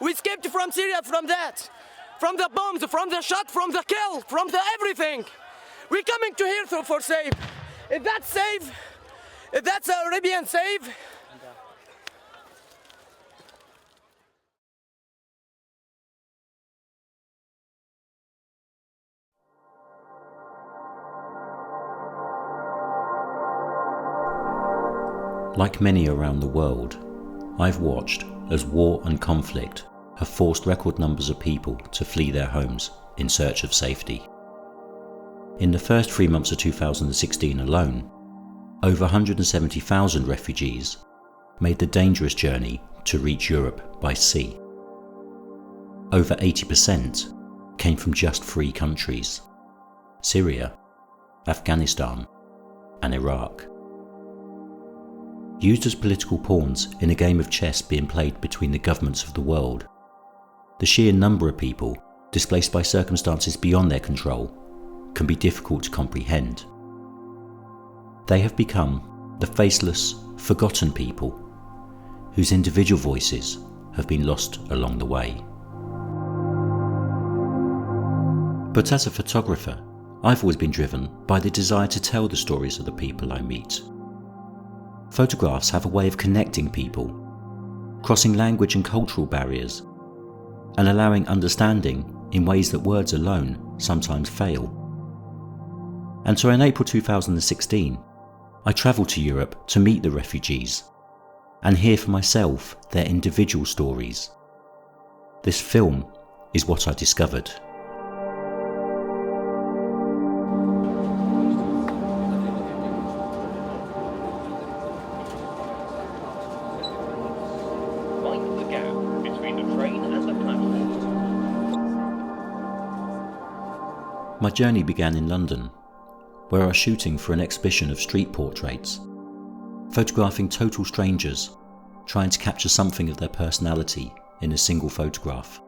We escaped from Syria, from that. From the bombs, from the shot, from the kill, from the everything. We're coming to here for safe. If that's safe, if that's Arabian safe. Like many around the world, I've watched as war and conflict have forced record numbers of people to flee their homes in search of safety. In the first 3 months of 2016 alone, over 170,000 refugees made the dangerous journey to reach Europe by sea. Over 80% came from just 3 countries: Syria, Afghanistan, and Iraq. Used as political pawns in a game of chess being played between the governments of the world, the sheer number of people displaced by circumstances beyond their control can be difficult to comprehend. They have become the faceless, forgotten people whose individual voices have been lost along the way. But as a photographer, I've always been driven by the desire to tell the stories of the people I meet. Photographs have a way of connecting people, crossing language and cultural barriers, and allowing understanding in ways that words alone sometimes fail. And so in April 2016, I travelled to Europe to meet the refugees and hear for myself their individual stories. This film is what I discovered. My journey began in London, where I was shooting for an exhibition of street portraits, photographing total strangers, trying to capture something of their personality in a single photograph.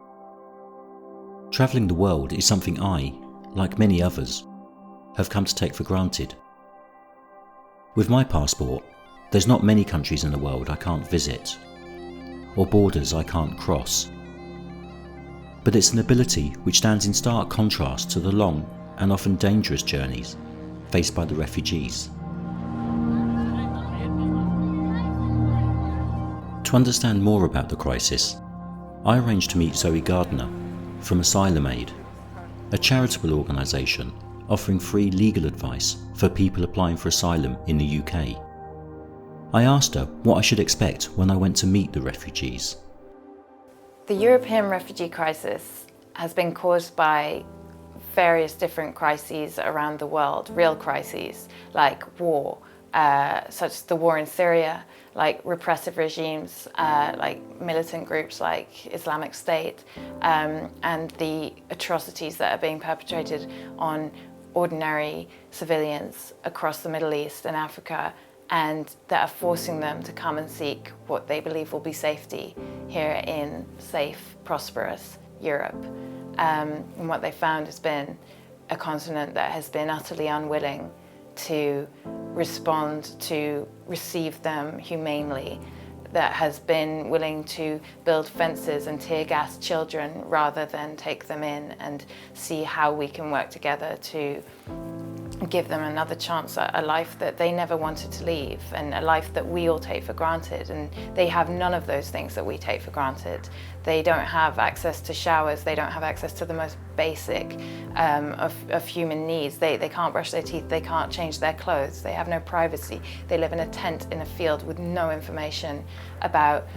Travelling the world is something I, like many others, have come to take for granted. With my passport, there's not many countries in the world I can't visit, or borders I can't cross. But it's an ability which stands in stark contrast to the long and often dangerous journeys faced by the refugees. To understand more about the crisis, I arranged to meet Zoe Gardner from Asylum Aid, a charitable organisation offering free legal advice for people applying for asylum in the UK. I asked her what I should expect when I went to meet the refugees. The European refugee crisis has been caused by various different crises around the world, real crises like war, such as the war in Syria, like repressive regimes, like militant groups like Islamic State, and the atrocities that are being perpetrated on ordinary civilians across the Middle East and Africa, and that are forcing them to come and seek what they believe will be safety here in safe, prosperous Europe. And what they found has been a continent that has been utterly unwilling to respond, to receive them humanely, that has been willing to build fences and tear gas children rather than take them in and see how we can work together to give them another chance at a life that they never wanted to leave, and a life that we all take for granted. And they have none of those things that we take for granted. They don't have access to showers, they don't have access to the most basic of human needs. They can't brush their teeth, they can't change their clothes, they have no privacy. They live in a tent in a field with no information about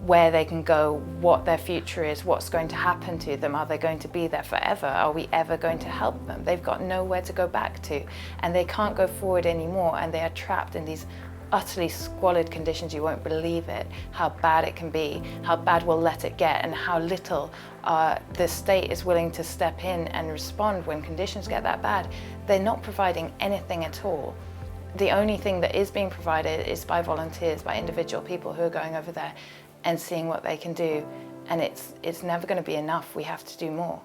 where they can go, what their future is, what's going to happen to them. Are they going to be there forever? Are we ever going to help them? They've got nowhere to go back to, and they can't go forward anymore, and they are trapped in these utterly squalid conditions. You won't believe it, how bad it can be, how bad we'll let it get, and how little the state is willing to step in and respond when conditions get that bad. They're not providing anything at all. The only thing that is being provided is by volunteers, by individual people who are going over there and seeing what they can do, and it's never going to be enough. We have to do more.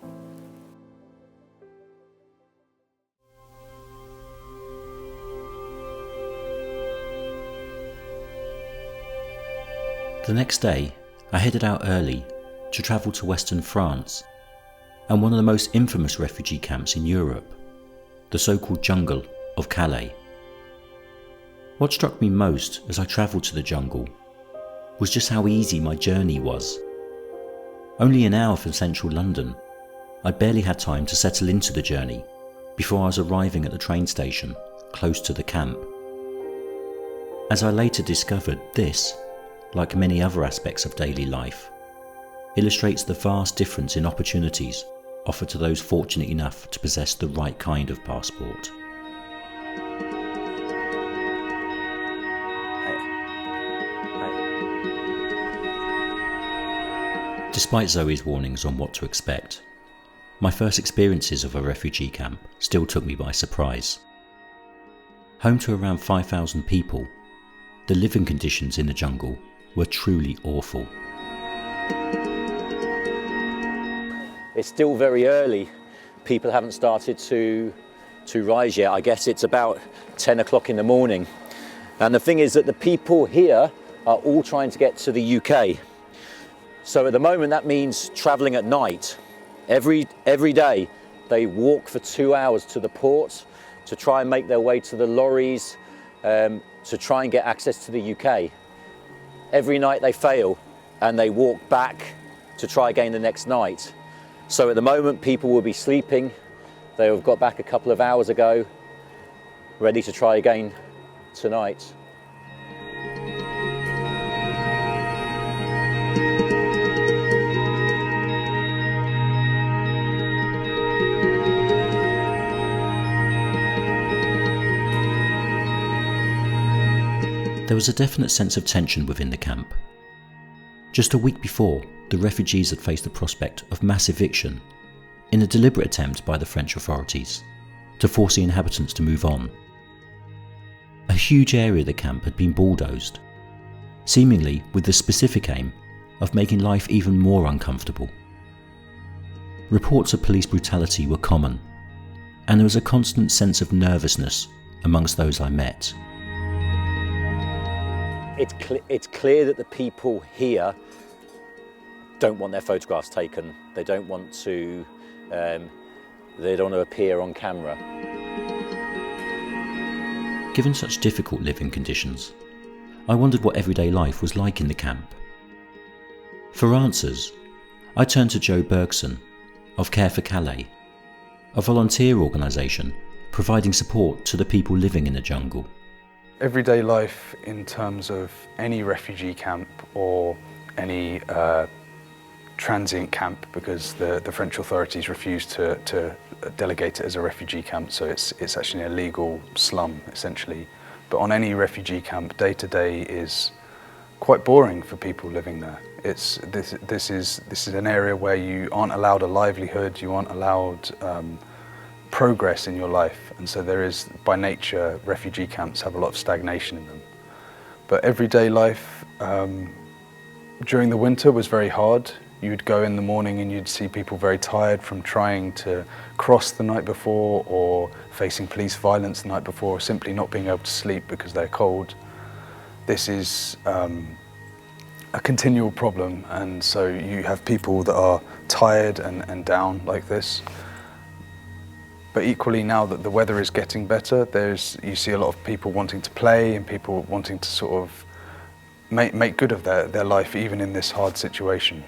The next day, I headed out early to travel to Western France and one of the most infamous refugee camps in Europe, the so-called jungle of Calais. What struck me most as I travelled to the jungle was just how easy my journey was. Only an hour from central London, I barely had time to settle into the journey before I was arriving at the train station close to the camp. As I later discovered, this, like many other aspects of daily life, illustrates the vast difference in opportunities offered to those fortunate enough to possess the right kind of passport. Despite Zoe's warnings on what to expect, my first experiences of a refugee camp still took me by surprise. Home to around 5,000 people, the living conditions in the jungle were truly awful. It's still very early. People haven't started to rise yet. I guess it's about 10 o'clock in the morning. And the thing is that the people here are all trying to get to the UK. So at the moment that means travelling at night. Every day they walk for 2 hours to the port to try and make their way to the lorries, to try and get access to the UK. Every night they fail and they walk back to try again the next night. So at the moment people will be sleeping. They have got back a couple of hours ago, ready to try again tonight. There was a definite sense of tension within the camp. Just a week before, the refugees had faced the prospect of mass eviction in a deliberate attempt by the French authorities to force the inhabitants to move on. A huge area of the camp had been bulldozed, seemingly with the specific aim of making life even more uncomfortable. Reports of police brutality were common, and there was a constant sense of nervousness amongst those I met. It's clear that the people here don't want their photographs taken. They don't want to appear on camera. Given such difficult living conditions, I wondered what everyday life was like in the camp. For answers, I turned to Joe Bergson of Care for Calais, a volunteer organisation providing support to the people living in the jungle. Everyday life in terms of any refugee camp or any transient camp, because the French authorities refused to delegate it as a refugee camp, so it's actually a legal slum essentially. But on any refugee camp, day to day is quite boring for people living there. This is an area where you aren't allowed a livelihood, you aren't allowed progress in your life, and so there is, by nature, refugee camps have a lot of stagnation in them. But everyday life during the winter was very hard. You'd go in the morning and you'd see people very tired from trying to cross the night before, or facing police violence the night before, or simply not being able to sleep because they're cold. This is a continual problem, and so you have people that are tired and down like this. But equally, now that the weather is getting better, you see a lot of people wanting to play and people wanting to sort of make good of their life even in this hard situation.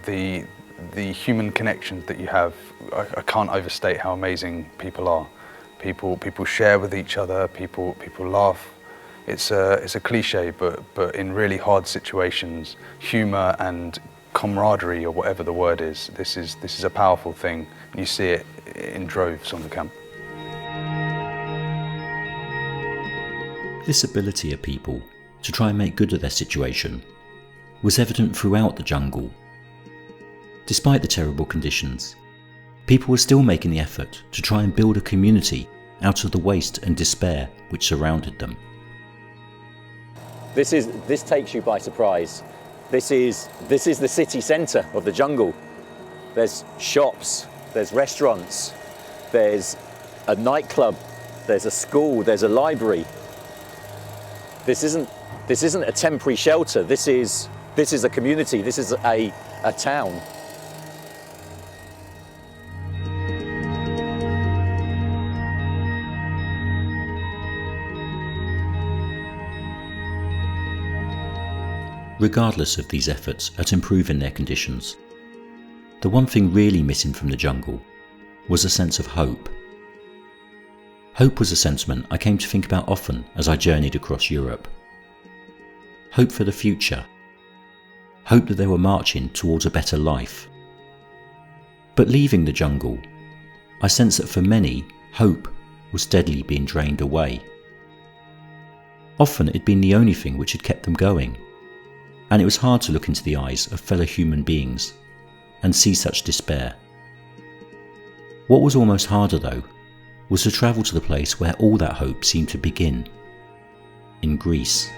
The human connections that you have, I can't overstate how amazing people are. People share with each other, people laugh. It's a cliche, but in really hard situations, humour and camaraderie, or whatever the word is, this is a powerful thing. You see it in droves on the camp. This ability of people to try and make good of their situation was evident throughout the jungle. Despite the terrible conditions, people were still making the effort to try and build a community out of the waste and despair which surrounded them. This takes you by surprise. This is the city centre of the jungle. There's shops, there's restaurants, there's a nightclub, there's a school, there's a library. This isn't a temporary shelter. This is a community. This is a a town. Regardless of these efforts at improving their conditions, the one thing really missing from the jungle was a sense of hope. Hope was a sentiment I came to think about often as I journeyed across Europe. Hope for the future. Hope that they were marching towards a better life. But leaving the jungle, I sensed that for many, hope was steadily being drained away. Often it had been the only thing which had kept them going, and it was hard to look into the eyes of fellow human beings and see such despair. What was almost harder though, was to travel to the place where all that hope seemed to begin, in Greece.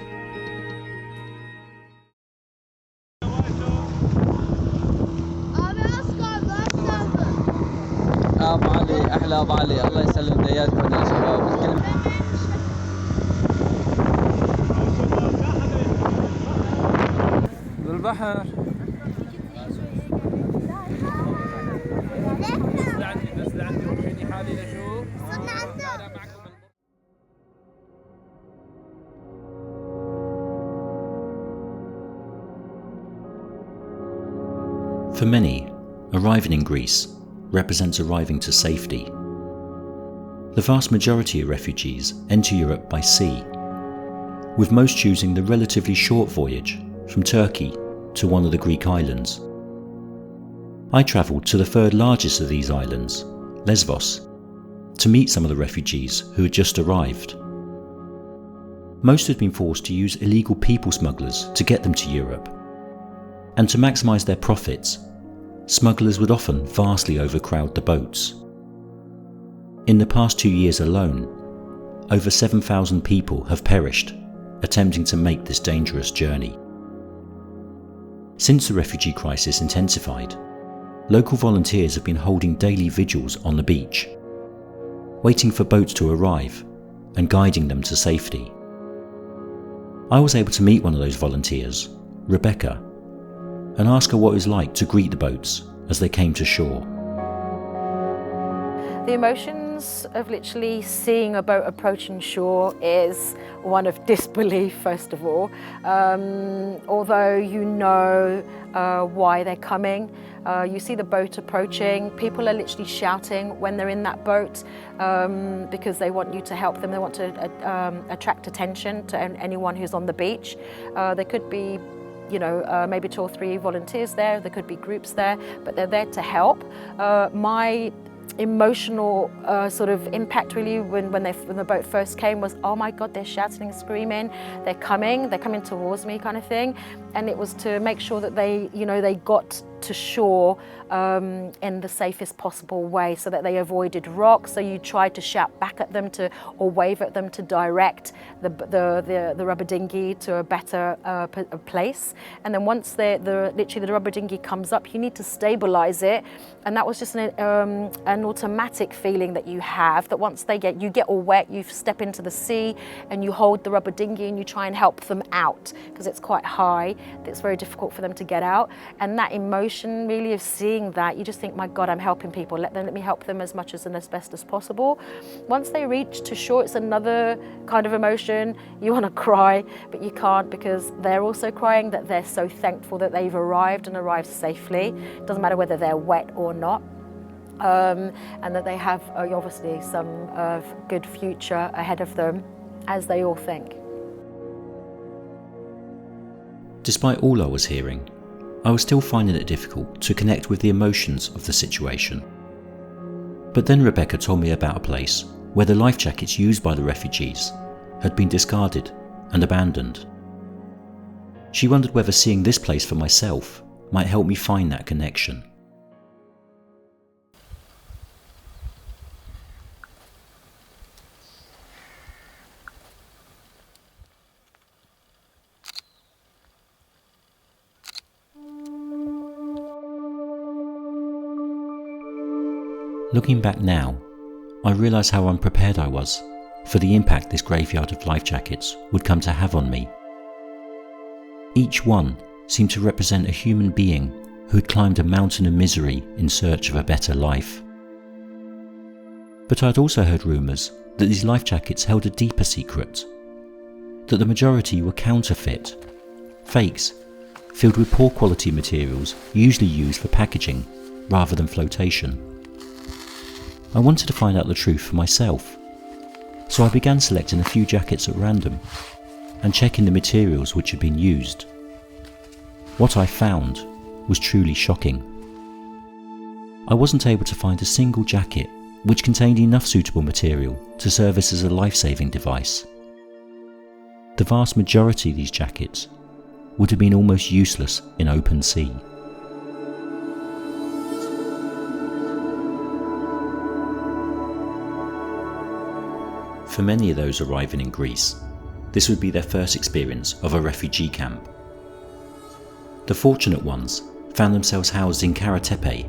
For many, arriving in Greece represents arriving to safety. The vast majority of refugees enter Europe by sea, with most choosing the relatively short voyage from Turkey to one of the Greek islands. I travelled to the third largest of these islands, Lesvos, to meet some of the refugees who had just arrived. Most had been forced to use illegal people smugglers to get them to Europe, and to maximise their profits, smugglers would often vastly overcrowd the boats. In the past 2 years alone, over 7,000 people have perished attempting to make this dangerous journey. Since the refugee crisis intensified, local volunteers have been holding daily vigils on the beach, waiting for boats to arrive and guiding them to safety. I was able to meet one of those volunteers, Rebecca, and ask her what it was like to greet the boats as they came to shore. The emotions of literally seeing a boat approaching shore is one of disbelief, first of all. Although you know why they're coming, you see the boat approaching, people are literally shouting when they're in that boat because they want you to help them, they want to attract attention to anyone who's on the beach. There could be maybe 2 or 3 volunteers there could be groups there, but they're there to help. My emotional sort of impact really when the boat first came was, oh my God, they're shouting and screaming, they're coming towards me kind of thing. And it was to make sure that they got to shore in the safest possible way so that they avoided rocks. So you tried to shout back at them or wave at them to direct the rubber dinghy to a better place. And then once literally the rubber dinghy comes up, you need to stabilize it. And that was just an automatic feeling that you have, that once you get all wet, you step into the sea and you hold the rubber dinghy and you try and help them out because it's quite high. It's very difficult for them to get out. And that emotion really of seeing that, you just think, my God, I'm helping people. Let me help them as much as and as best as possible. Once they reach to shore, it's another kind of emotion. You want to cry, but you can't because they're also crying that they're so thankful that they've arrived and arrived safely. It doesn't matter whether they're wet or not. And that they have obviously some good future ahead of them, as they all think. Despite all I was hearing, I was still finding it difficult to connect with the emotions of the situation. But then Rebecca told me about a place where the life jackets used by the refugees had been discarded and abandoned. She wondered whether seeing this place for myself might help me find that connection. Looking back now, I realise how unprepared I was for the impact this graveyard of life jackets would come to have on me. Each one seemed to represent a human being who had climbed a mountain of misery in search of a better life. But I'd also heard rumours that these life jackets held a deeper secret, that the majority were counterfeit, fakes, filled with poor quality materials usually used for packaging rather than flotation. I wanted to find out the truth for myself, so I began selecting a few jackets at random and checking the materials which had been used. What I found was truly shocking. I wasn't able to find a single jacket which contained enough suitable material to serve as a life-saving device. The vast majority of these jackets would have been almost useless in open sea. For many of those arriving in Greece, this would be their first experience of a refugee camp. The fortunate ones found themselves housed in Karatepe,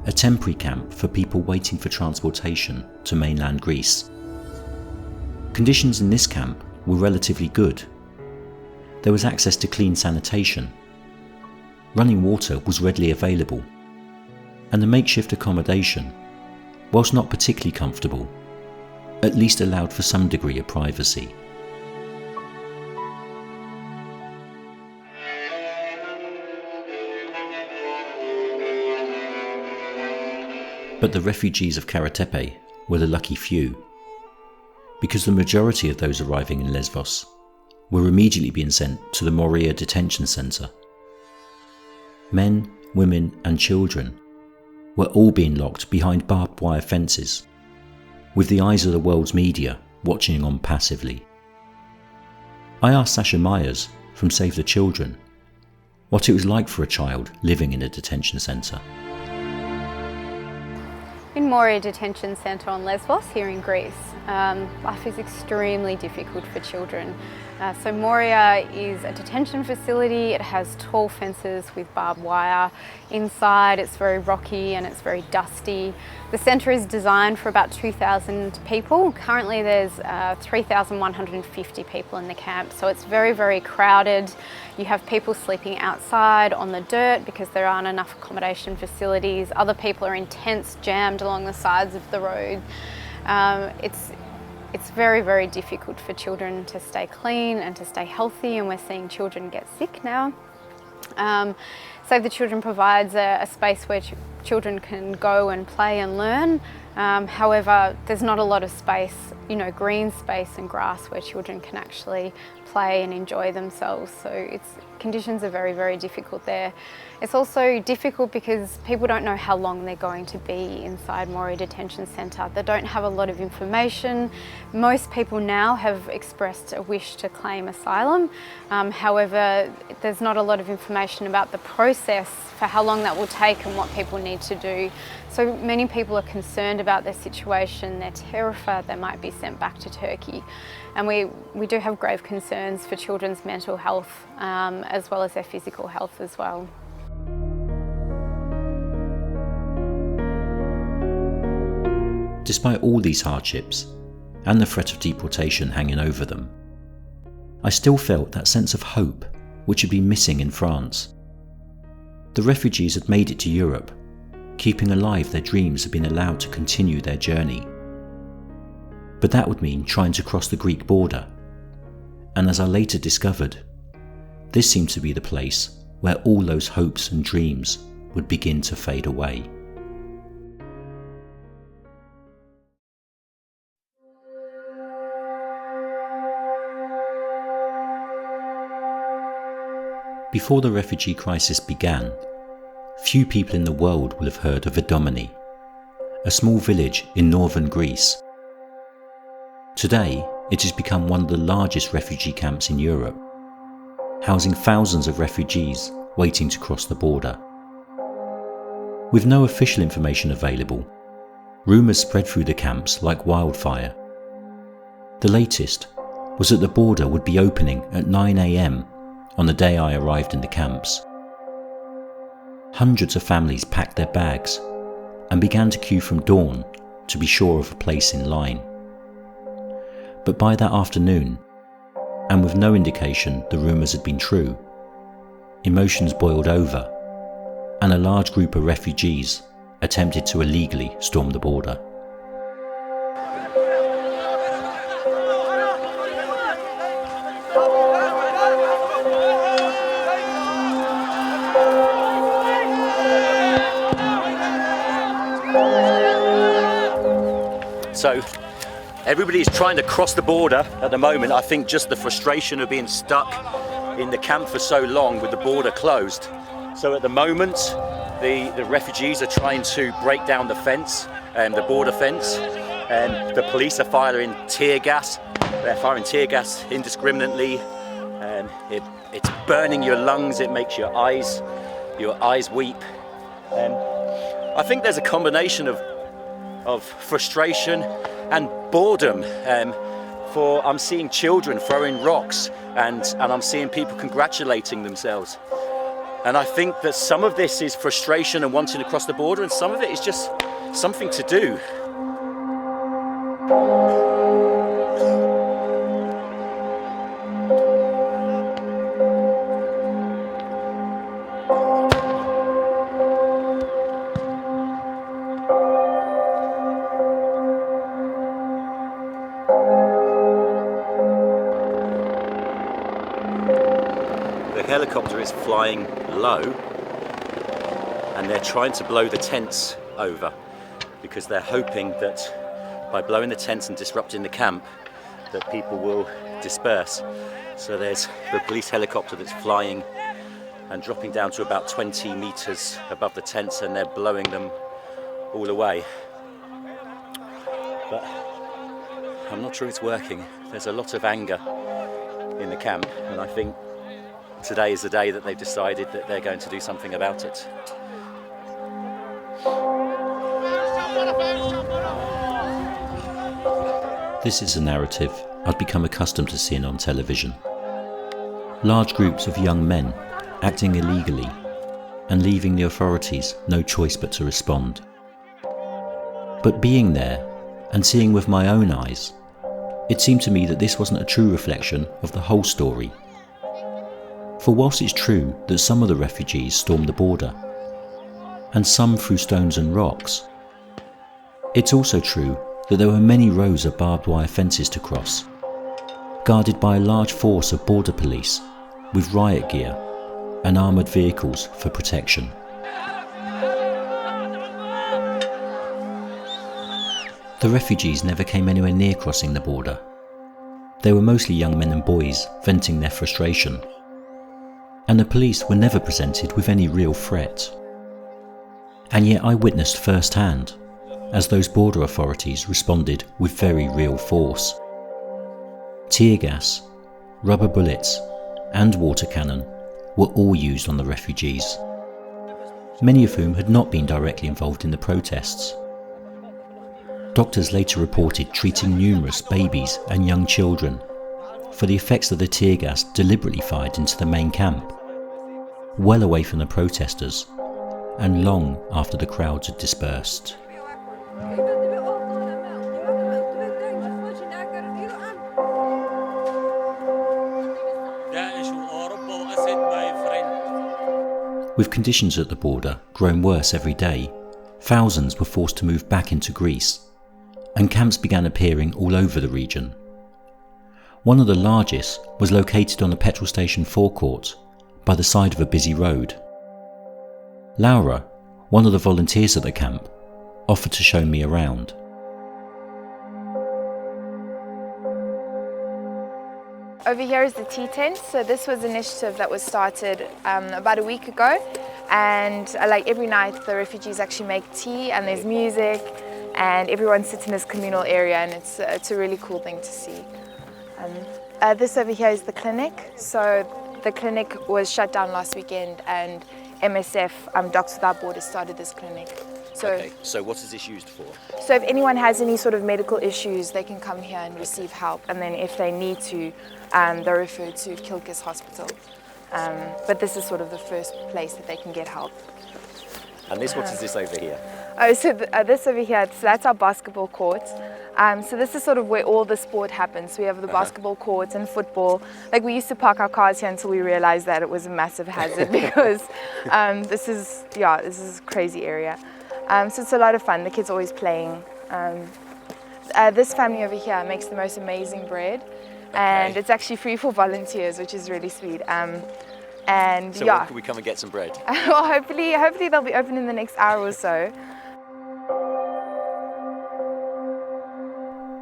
a temporary camp for people waiting for transportation to mainland Greece. Conditions in this camp were relatively good. There was access to clean sanitation. Running water was readily available, and the makeshift accommodation, whilst not particularly comfortable, at least allowed for some degree of privacy. But the refugees of Karatepe were the lucky few, because the majority of those arriving in Lesvos were immediately being sent to the Moria Detention Centre. Men, women and children were all being locked behind barbed wire fences, with the eyes of the world's media watching on passively. I asked Sasha Myers from Save the Children what it was like for a child living in a detention centre. In Moria Detention Centre on Lesvos here in Greece, life is extremely difficult for children. So Moria is a detention facility. It has tall fences with barbed wire. Inside it's very rocky and it's very dusty. The centre is designed for about 2,000 people. Currently there's 3,150 people in the camp, so it's very, very crowded. You have people sleeping outside on the dirt because there aren't enough accommodation facilities. Other people are in tents jammed along the sides of the road. It's very, very difficult for children to stay clean and to stay healthy, and we're seeing children get sick now. Save the Children provides a space where children can go and play and learn. However, there's not a lot of space, green space and grass where children can actually play and enjoy themselves. So conditions are very, very difficult there. It's also difficult because people don't know how long they're going to be inside Moria Detention Centre. They don't have a lot of information. Most people now have expressed a wish to claim asylum. However, there's not a lot of information about the process for how long that will take and what people need to do. So many people are concerned about their situation. They're terrified they might be sent back to Turkey. And we do have grave concerns for children's mental health as well as their physical health as well. Despite all these hardships and the threat of deportation hanging over them, I still felt that sense of hope which had been missing in France. The refugees had made it to Europe, keeping alive their dreams of being allowed to continue their journey. But that would mean trying to cross the Greek border, and as I later discovered, this seemed to be the place where all those hopes and dreams would begin to fade away. Before the refugee crisis began, few people in the world will have heard of Idomeni, a small village in northern Greece. Today, it has become one of the largest refugee camps in Europe, housing thousands of refugees waiting to cross the border. With no official information available, rumours spread through the camps like wildfire. The latest was that the border would be opening at 9 a.m. on the day I arrived in the camps. Hundreds of families packed their bags and began to queue from dawn to be sure of a place in line. But by that afternoon, and with no indication the rumours had been true, emotions boiled over, and a large group of refugees attempted to illegally storm the border. So everybody's trying to cross the border at the moment. I think just the frustration of being stuck in the camp for so long with the border closed. So at the moment, the refugees are trying to break down the fence, the border fence, and the police are firing tear gas. They're firing tear gas indiscriminately, and it's burning your lungs. It makes your eyes weep. I think there's a combination of frustration and boredom. I'm seeing children throwing rocks, and I'm seeing people congratulating themselves. And I think that some of this is frustration and wanting to cross the border, and some of it is just something to do. The helicopter is flying low, and they're trying to blow the tents over because they're hoping that by blowing the tents and disrupting the camp that people will disperse. So there's the police helicopter that's flying and dropping down to about 20 meters above the tents, and they're blowing them all away. But I'm not sure it's working. There's a lot of anger in the camp, and I think today is the day that they've decided that they're going to do something about it. This is a narrative I'd become accustomed to seeing on television. Large groups of young men acting illegally and leaving the authorities no choice but to respond. But being there and seeing with my own eyes, it seemed to me that this wasn't a true reflection of the whole story. For whilst it's true that some of the refugees stormed the border, and some threw stones and rocks, it's also true that there were many rows of barbed wire fences to cross, guarded by a large force of border police with riot gear and armoured vehicles for protection. The refugees never came anywhere near crossing the border. They were mostly young men and boys venting their frustration, and the police were never presented with any real threat. And yet I witnessed firsthand as those border authorities responded with very real force. Tear gas, rubber bullets, and water cannon were all used on the refugees, many of whom had not been directly involved in the protests. Doctors later reported treating numerous babies and young children for the effects of the tear gas deliberately fired into the main camp, well away from the protesters and long after the crowds had dispersed. With conditions at the border growing worse every day, thousands were forced to move back into Greece, and camps began appearing all over the region. One of the largest was located on a petrol station forecourt by the side of a busy road. Laura, one of the volunteers at the camp, offered to show me around. Over here is the tea tent. So this was an initiative that was started about a week ago, and like every night the refugees actually make tea and there's music and everyone sits in this communal area, and it's a really cool thing to see. This over here is the clinic. So the clinic was shut down last weekend, and MSF, Doctors Without Borders, started this clinic. So what is this used for? So if anyone has any sort of medical issues, they can come here and receive help, and then if they need to, they're referred to Kilkis Hospital. But this is sort of the first place that they can get help. And what is this over here? Oh, so this over here, so that's our basketball court. So this is sort of where all the sport happens. We have the basketball courts and football. Like, we used to park our cars here until we realized that it was a massive hazard because this is a crazy area. So it's a lot of fun. The kids are always playing. This family over here makes the most amazing bread, and it's actually free for volunteers, which is really sweet. And so when can we come and get some bread? Well, hopefully they'll be open in the next hour or so.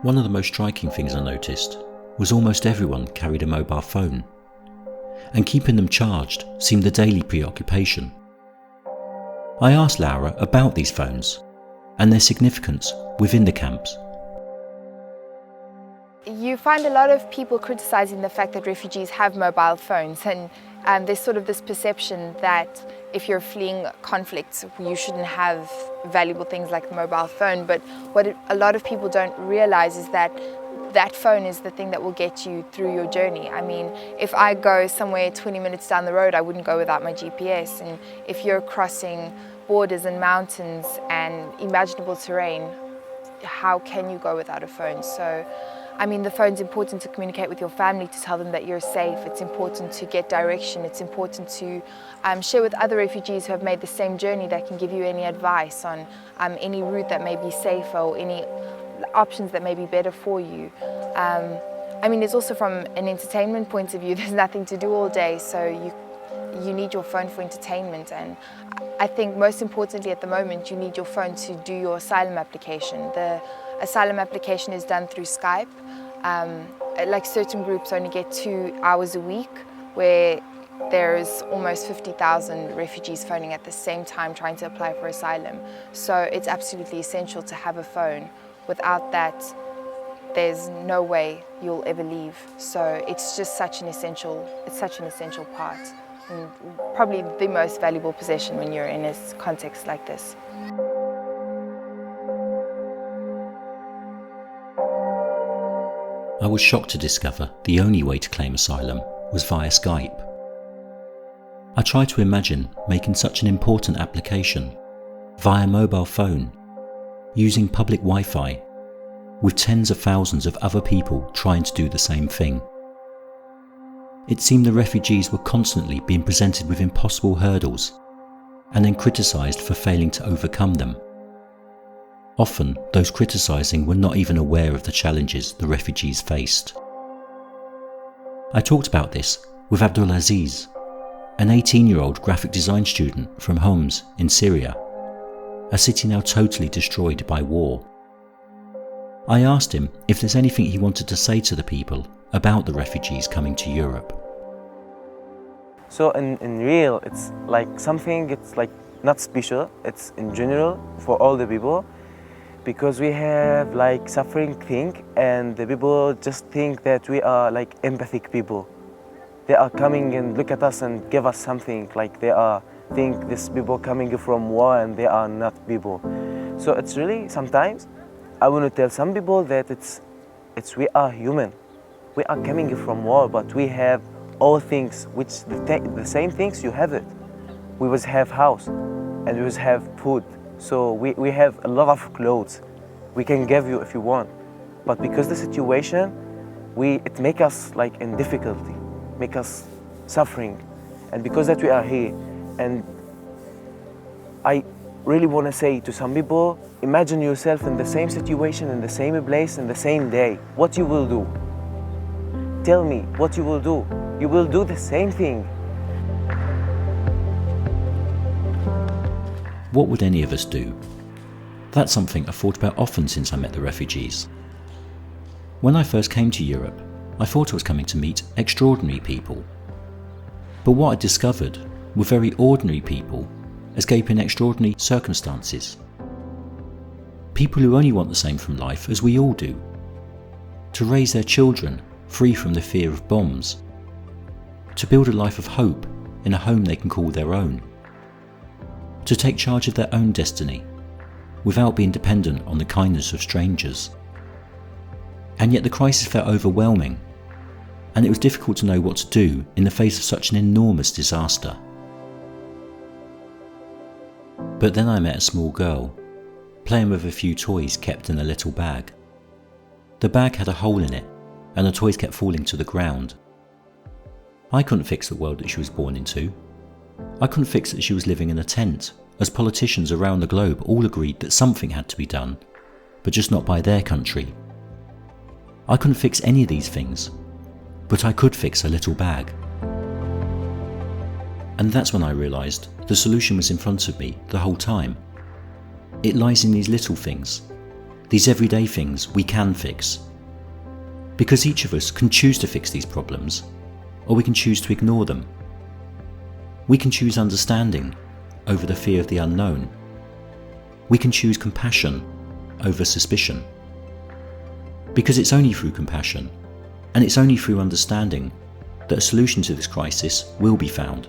One of the most striking things I noticed was almost everyone carried a mobile phone, and keeping them charged seemed a daily preoccupation. I asked Laura about these phones and their significance within the camps. You find a lot of people criticizing the fact that refugees have mobile phones, and there's sort of this perception that if you're fleeing conflict, you shouldn't have valuable things like the mobile phone. But what a lot of people don't realize is that that phone is the thing that will get you through your journey. I mean, if I go somewhere 20 minutes down the road, I wouldn't go without my GPS. And if you're crossing borders and mountains and imaginable terrain, how can you go without a phone? So, I mean, the phone's important to communicate with your family, to tell them that you're safe. It's important to get direction. It's important to share with other refugees who have made the same journey that can give you any advice on any route that may be safer or any options that may be better for you. I mean, it's also from an entertainment point of view, there's nothing to do all day, so you need your phone for entertainment. And I think most importantly at the moment, you need your phone to do your asylum application. The asylum application is done through Skype. Like, certain groups only get 2 hours a week, where there's almost 50,000 refugees phoning at the same time trying to apply for asylum. So it's absolutely essential to have a phone. Without that, there's no way you'll ever leave. So it's just such an essential part, and probably the most valuable possession when you're in a context like this. I was shocked to discover the only way to claim asylum was via Skype. I tried to imagine making such an important application via mobile phone, using public Wi-Fi, with tens of thousands of other people trying to do the same thing. It seemed the refugees were constantly being presented with impossible hurdles and then criticised for failing to overcome them. Often, those criticising were not even aware of the challenges the refugees faced. I talked about this with Abdulaziz, an 18-year-old graphic design student from Homs in Syria, a city now totally destroyed by war. I asked him if there's anything he wanted to say to the people about the refugees coming to Europe. So in real, it's like something, it's like not special, it's in general for all the people, because we have like suffering thing, and the people just think that we are like empathic people. They are coming and look at us and give us something, like they are think these people coming from war and they are not people. So it's really, sometimes I want to tell some people that it's we are human. We are coming from war, but we have all things, which the same things you have it. We was have house and we was have food. So we have a lot of clothes we can give you if you want. But because the situation, it make us like in difficulty, make us suffering. And because that we are here, and I really want to say to some people, imagine yourself in the same situation, in the same place, in the same day. What you will do? Tell me what you will do. You will do the same thing. What would any of us do? That's something I've thought about often since I met the refugees. When I first came to Europe, I thought I was coming to meet extraordinary people. But what I discovered were very ordinary people escaping extraordinary circumstances. People who only want the same from life as we all do. To raise their children free from the fear of bombs. To build a life of hope in a home they can call their own. To take charge of their own destiny without being dependent on the kindness of strangers. And yet the crisis felt overwhelming, and it was difficult to know what to do in the face of such an enormous disaster. But then I met a small girl, playing with a few toys kept in a little bag. The bag had a hole in it, and the toys kept falling to the ground. I couldn't fix the world that she was born into. I couldn't fix that she was living in a tent, as politicians around the globe all agreed that something had to be done, but just not by their country. I couldn't fix any of these things, but I could fix her little bag. And that's when I realised the solution was in front of me the whole time. It lies in these little things, these everyday things we can fix. Because each of us can choose to fix these problems, or we can choose to ignore them. We can choose understanding over the fear of the unknown. We can choose compassion over suspicion. Because it's only through compassion, and it's only through understanding, that a solution to this crisis will be found.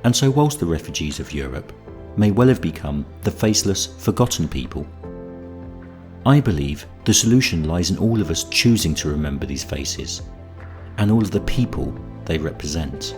And so whilst the refugees of Europe may well have become the faceless, forgotten people, I believe the solution lies in all of us choosing to remember these faces, and all of the people they represent.